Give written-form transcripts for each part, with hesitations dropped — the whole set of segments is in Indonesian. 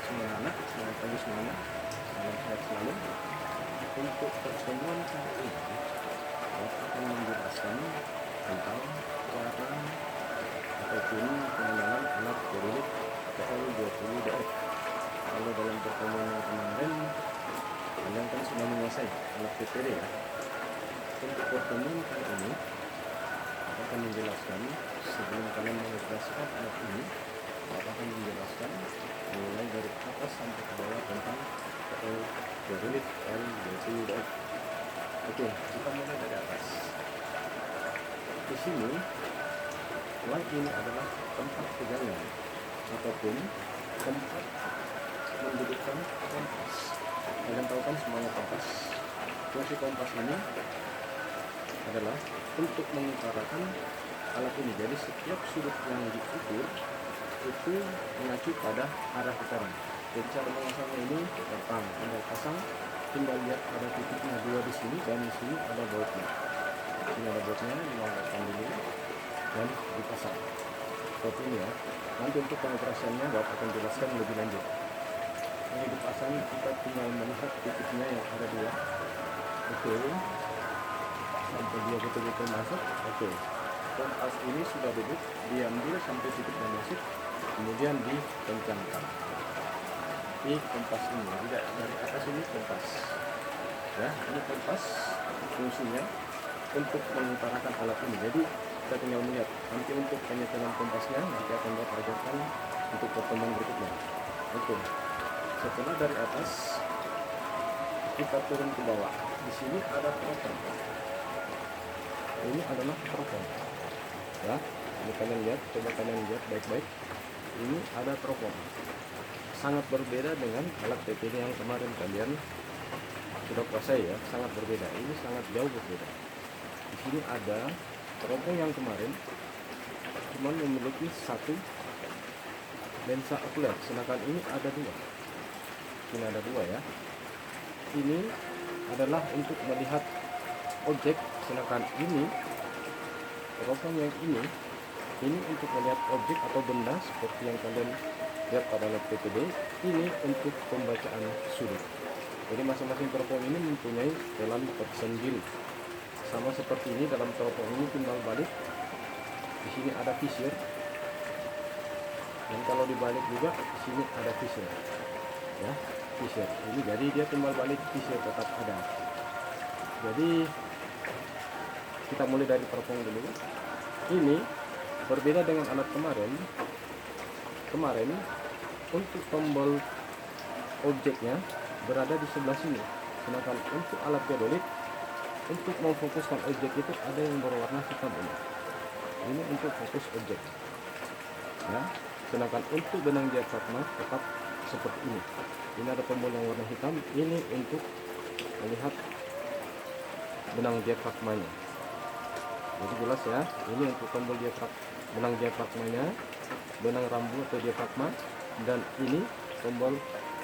semangat, selamat pagi semuanya, salam sehat selalu. Untuk pertemuan kali ini, saya akan menjelaskan tentang cara ataupun pengenalan alat hidrolik PL20DF. Kalau dalam pertemuan yang kemarin, kalian kan sudah menguasai alat PPD ya. Untuk pertemuan kali ini, saya akan menjelaskan sebelum kalian mengoperasikan alat ini, saya akan menjelaskan mulai dari atas sampai ke bawah tentang PL hidrolik L20DF. Oke, kita mulai dari atas. Di sini, ini adalah tempat pegangan ataupun tempat mendudukkan kompas. Kalian tahu kan semuanya kompas. Fungsi kompas ini adalah untuk mengutarakan alat ini. Jadi setiap sudut yang diukur itu mengacu pada arah utara. Jadi cara memasangnya ini gampang, tinggal pasang, tinggal lihat ada titiknya dua di sini dan di sini ada bautnya. Ini ada bautnya, dilonggarkan dulu dan dipasang. Seperti ini ya. Nanti untuk pengoperasiannya Bapak akan jelaskan lebih lanjut. Ini dipasang, kita tinggal melihat titiknya yang ada dua. Oke. Sampai dia betul-betul masuk. Oke. Kompas ini sudah duduk, diambil sampai titiknya masuk, kemudian dikencangkan. Ini kompas ini, tidak dari atas ini kompas. Ya, ini kompas fungsinya untuk mengutarakan alat ini. Jadi kita tinggal melihat. Nanti untuk penyetelan kompasnya nanti akan Bapak ajarkan untuk pertemuan berikutnya. Oke. Setelah dari atas kita turun ke bawah. Di sini ada teropong. Ini adalah teropong. Ya, ini kalian lihat, coba kalian lihat baik-baik. Ini ada teropong. Sangat berbeda dengan alat PPD yang kemarin kalian sudah kuasai ya, sangat berbeda. Ini sangat jauh berbeda. Di sini ada teropong yang kemarin cuma memiliki satu lensa okuler, sedangkan ini ada dua. Ini ada dua ya. Ini adalah untuk melihat objek, sedangkan ini teropong yang ini untuk melihat objek atau benda seperti yang kalian lihat pada alat PPD. Ini untuk pembacaan sudut. Jadi masing-masing teropong ini mempunyai telan tersendiri. Sama seperti ini, dalam teropong ini timbal balik. Di sini ada visir. Dan kalau dibalik juga di sini ada visir. Ya, visir. Ini jadi dia timbal balik, visir tetap ada. Jadi kita mulai dari teropong dulu. Ini berbeda dengan alat kemarin. Kemarin untuk tombol objeknya berada di sebelah sini. Sedangkan untuk alat hidrolik, untuk memfokuskan objek itu ada yang berwarna hitam ini. Ini untuk fokus objek. Ya. Sedangkan untuk benang diafragma tetap seperti ini. Ini ada tombol yang warna hitam. Ini untuk melihat benang diafragmanya. Jadi jelas ya. Ini untuk tombol benang diafragmanya, benang rambu atau diafragma, dan ini tombol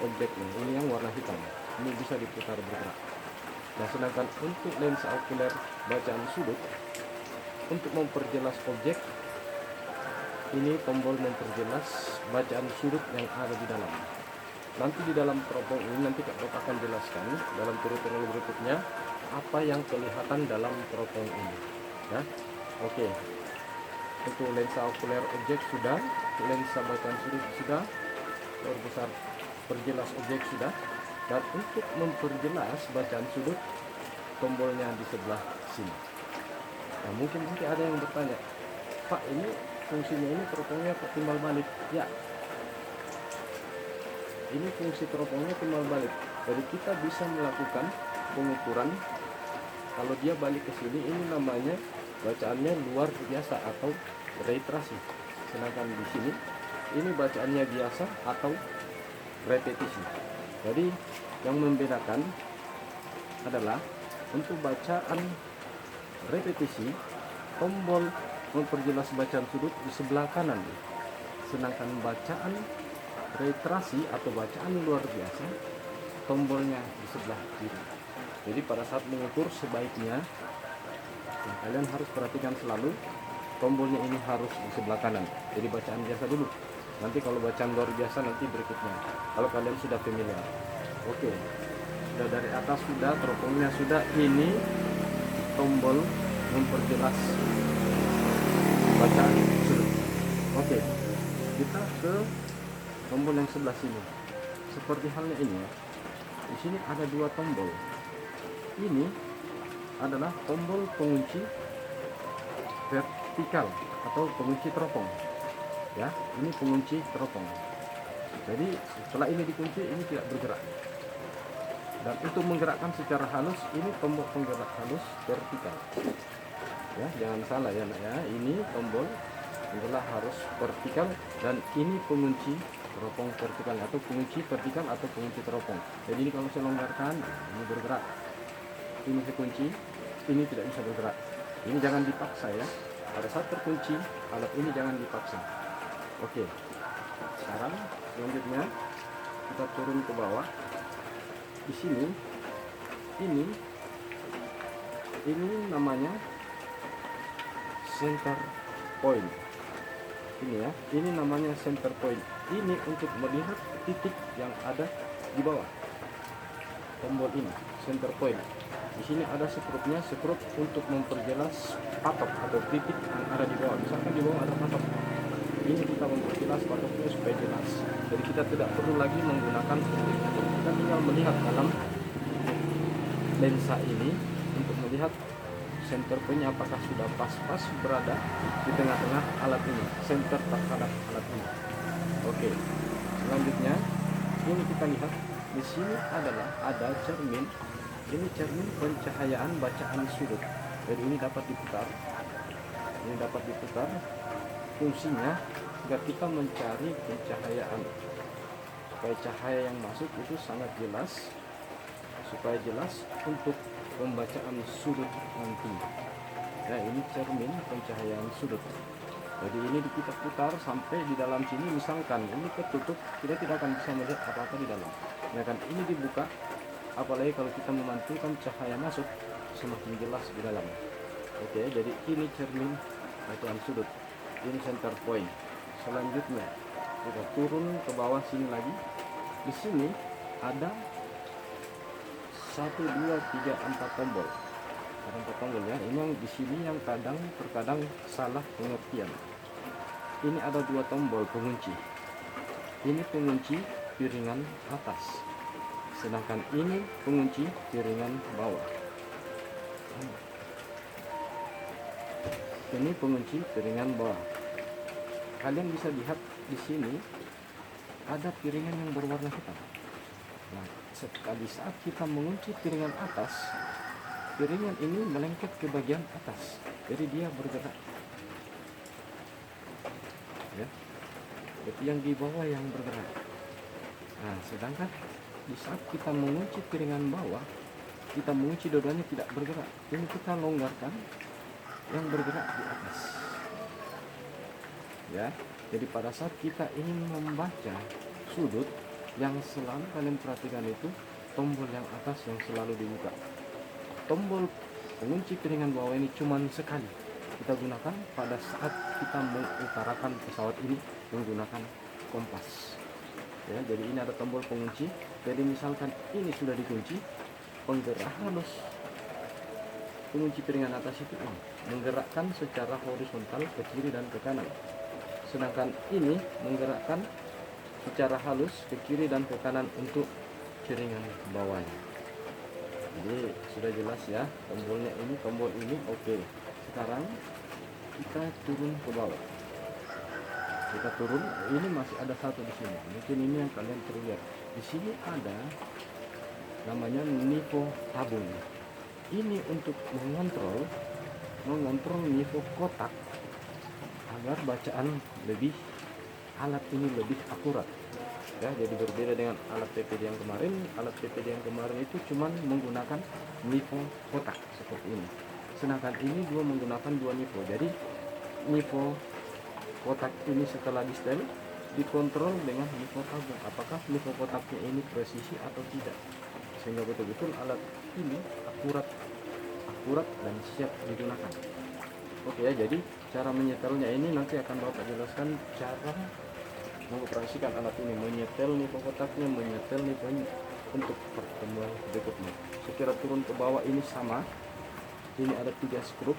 objeknya. Ini yang warna hitam. Ini bisa diputar bergerak. Nah, sedangkan untuk lensa okuler bacaan sudut, untuk memperjelas objek, ini tombol memperjelas bacaan sudut yang ada di dalam. Nanti di dalam teropong ini nanti Bapak akan jelaskan dalam tutorial berikutnya apa yang kelihatan dalam teropong ini. Ya, oke. Untuk lensa okuler objek sudah, lensa bacaan sudut sudah, perbesar perjelas objek sudah. Dan untuk memperjelas bacaan sudut, tombolnya di sebelah sini. Nah, mungkin nanti ada yang bertanya, Pak, ini fungsinya ini teropongnya timbal balik. Ya, ini fungsi teropongnya timbal balik. Jadi kita bisa melakukan pengukuran. Kalau dia balik ke sini, ini namanya bacaannya luar biasa atau reiterasi. Sedangkan di sini, ini bacaannya biasa atau repetisi. Jadi yang membedakan adalah untuk bacaan repetisi, tombol memperjelas bacaan sudut di sebelah kanan. Sedangkan bacaan reiterasi atau bacaan luar biasa, tombolnya di sebelah kiri. Jadi pada saat mengukur sebaiknya kalian harus perhatikan selalu tombolnya ini harus di sebelah kanan. Jadi bacaan biasa dulu. Nanti kalau bacaan luar biasa nanti berikutnya, kalau kalian sudah familiar. Oke, sudah dari atas sudah, teropongnya sudah, ini tombol memperjelas bacaan sudut. Oke, kita ke tombol yang sebelah sini. Seperti halnya ini ya. Di sini ada dua tombol. Ini adalah tombol pengunci vertikal atau pengunci teropong. Ya, ini pengunci teropong. Jadi setelah ini dikunci, ini tidak bergerak. Dan untuk menggerakkan secara halus, ini tombol penggerak halus vertikal. Ya, jangan salah ya nak ya. Ini tombol adalah harus vertikal, dan ini pengunci teropong vertikal atau pengunci vertikal atau pengunci teropong. Jadi ini kalau saya longgarkan, ini bergerak. Ini saya kunci, ini tidak bisa bergerak. Ini jangan dipaksa ya. Pada saat terkunci, alat ini jangan dipaksa. Oke. Sekarang selanjutnya kita turun ke bawah. Di sini ini namanya center point. Ini ya, ini namanya center point. Ini untuk melihat titik yang ada di bawah tombol ini, center point. Di sini ada skrupnya, skrup untuk memperjelas patok atau titik yang ada di bawah. Misalkan di bawah ada patok, ini kita memperjelas patoknya supaya jelas. Jadi kita tidak perlu lagi menggunakan indikator. Kita tinggal melihat dalam lensa ini untuk melihat center point apakah sudah pas-pas berada di tengah-tengah alat ini, center terhadap alat ini. Oke, selanjutnya ini kita lihat di sini adalah ada cermin. Ini cermin pencahayaan bacaan sudut. Jadi ini dapat diputar. Ini dapat diputar. Fungsinya agar kita mencari pencahayaan supaya cahaya yang masuk itu sangat jelas, supaya jelas untuk pembacaan sudut nanti. Nah, ini cermin pencahayaan sudut. Jadi ini kita putar sampai di dalam sini. Misalkan ini ketutup, kita tidak akan bisa melihat apa-apa di dalam. Nah kan ini dibuka, apalagi kalau kita memantulkan cahaya masuk, semakin jelas di dalam. Oke, jadi ini cermin bacaan sudut. Ini center point. Selanjutnya kita turun ke bawah sini lagi. Di sini ada 1, 2, 3, 4 tombol. Ada 4 tombol ya. Ini yang di sini yang terkadang salah pengertian. Ini ada 2 tombol pengunci. Ini pengunci piringan atas, sedangkan ini pengunci piringan bawah. Ini pengunci piringan bawah. Kalian bisa lihat di sini ada piringan yang berwarna hitam. Nah, sekali saat kita mengunci piringan atas, piringan ini melengket ke bagian atas, jadi dia bergerak. Ya, jadi yang di bawah yang bergerak. Nah, sedangkan di saat kita mengunci piringan bawah, kita mengunci dua-duanya tidak bergerak. Ini kita longgarkan, yang bergerak di atas. Ya, jadi pada saat kita ingin membaca sudut, yang selalu kalian perhatikan itu tombol yang atas yang selalu dibuka. Tombol pengunci piringan bawah ini cuma sekali kita gunakan pada saat kita mengutarakan pesawat ini menggunakan kompas. Ya, jadi ini ada tombol pengunci. Jadi misalkan ini sudah dikunci, penggerak halus pengunci piringan atas itu menggerakkan secara horizontal ke kiri dan ke kanan. Sedangkan ini menggerakkan secara halus ke kiri dan ke kanan untuk piringan bawahnya. Jadi sudah jelas ya tombolnya ini, tombol ini. Oke, sekarang kita turun ke bawah. Kita turun, ini masih ada satu di sini. Mungkin ini yang kalian perlu lihat. Di sini ada namanya nivo tabung. Ini untuk mengontrol nivo kotak agar bacaan alat ini lebih akurat. Ya, jadi berbeda dengan alat PPD yang kemarin. Alat PPD yang kemarin itu cuma menggunakan nivo kotak seperti ini. Sedangkan ini menggunakan 2 nivo. Jadi nivo kotak ini setelah di setel dikontrol dengan nivo tabung. Apakah nivo kotaknya ini presisi atau tidak, sehingga betul-betul alat ini akurat dan siap digunakan. Oke ya, jadi cara menyetelnya ini nanti akan Bapak jelaskan cara mengoperasikan alat ini, menyetel nih kotaknya, menyetel nih untuk pertemuan berikutnya. Sekira turun ke bawah ini sama, ini ada 3 skrup,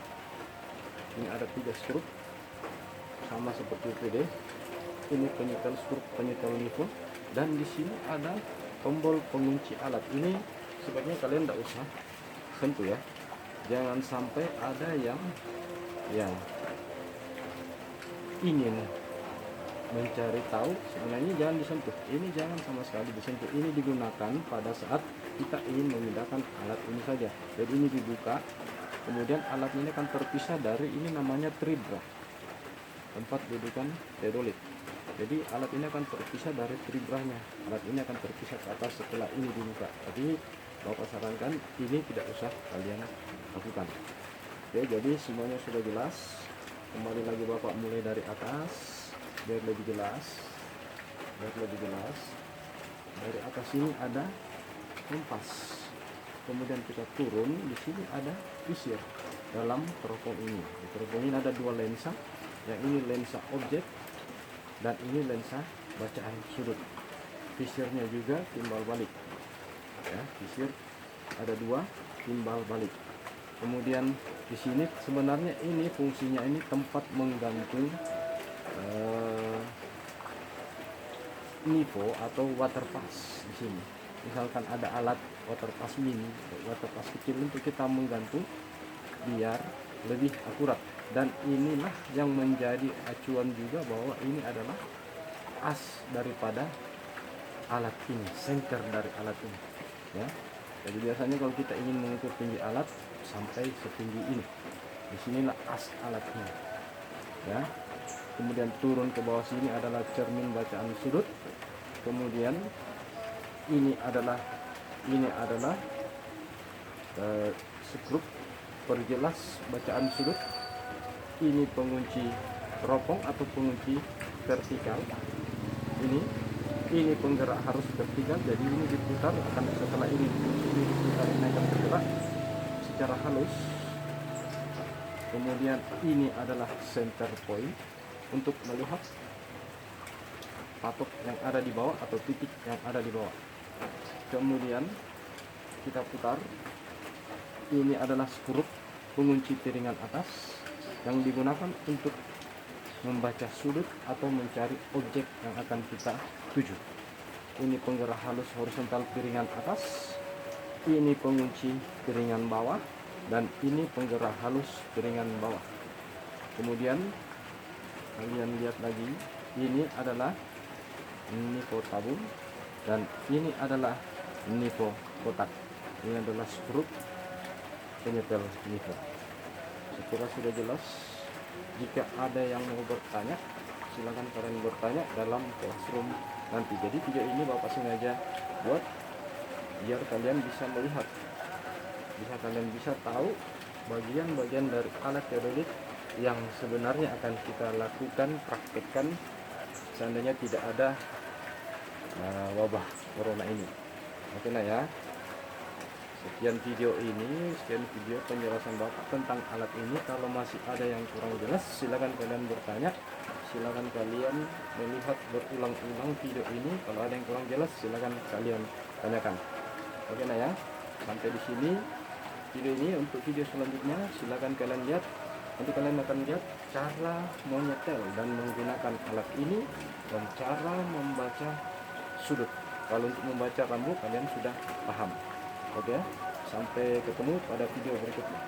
ini ada 3 skrup sama seperti PD. Ini penyetel skrup, penyetel nivo, dan di sini ada tombol pengunci alat. Ini sebaiknya kalian tidak usah sentuh ya, jangan sampai ada yang ingin mencari tahu, sebenarnya jangan disentuh. Ini jangan sama sekali disentuh. Ini digunakan pada saat kita ingin memindahkan alat ini saja. Jadi ini dibuka, kemudian alat ini akan terpisah dari ini namanya tribra, tempat dudukan teodolit. Jadi alat ini akan terpisah dari tribranya. Alat ini akan terpisah ke atas setelah ini dibuka. Tapi Bapak sarankan ini tidak usah kalian lakukan. Oke, jadi semuanya sudah jelas. Kembali lagi Bapak mulai dari atas biar lebih jelas. Dari atas ini ada kompas. Kemudian kita turun, di sini ada visir dalam teropong ini. Di teropong ini ada 2 lensa. Yang ini lensa objek dan ini lensa bacaan sudut. Visirnya juga timbal balik. Ya, visir ada 2 timbal balik. Kemudian di sini sebenarnya ini fungsinya ini tempat menggantung nivo atau water pass di sini. Misalkan ada alat water pass mini, water pass kecil untuk kita menggantung biar lebih akurat. Dan inilah yang menjadi acuan juga bahwa ini adalah as daripada alat ini, center dari alat ini. Ya, jadi biasanya kalau kita ingin mengukur tinggi alat sampai setinggi ini, disinilah as alatnya. Ya, kemudian turun ke bawah sini adalah cermin bacaan sudut. Kemudian ini adalah skrup perjelas bacaan sudut. Ini pengunci teropong atau pengunci vertikal. Ini penggerak harus vertikal, jadi ini diputar, akan setelah ini diputar, ini akan bergerak secara halus. Kemudian ini adalah center point untuk melihat patok yang ada di bawah atau titik yang ada di bawah. Kemudian kita putar, ini adalah skrup pengunci piringan atas yang digunakan untuk membaca sudut atau mencari objek yang akan kita tuju. Ini penggerak halus horizontal piringan atas, ini pengunci piringan bawah, dan ini penggerak halus piringan bawah. Kemudian kalian lihat lagi, ini adalah nivo tabung dan ini adalah nivo kotak. Ini adalah skrup penyetel nivo. Sekira sudah jelas. Jika ada yang mau bertanya, silakan kalian bertanya dalam classroom nanti. Jadi video ini Bapak sengaja buat biar kalian bisa melihat, kalian bisa tahu bagian-bagian dari alat teodolit yang sebenarnya akan kita lakukan, praktekkan seandainya tidak ada wabah corona ini. Oke lah ya. Sekian video penjelasan Bapak tentang alat ini. Kalau masih ada yang kurang jelas, silakan kalian bertanya. Silakan kalian melihat berulang-ulang video ini. Kalau ada yang kurang jelas, silakan kalian tanyakan. Oke nah ya. Sampai di sini video ini. Untuk video selanjutnya, silakan kalian lihat. Nanti kalian akan lihat cara menyetel dan menggunakan alat ini dan cara membaca sudut. Kalau untuk membaca rambu kalian sudah paham. Oke, sampai ketemu pada video berikutnya.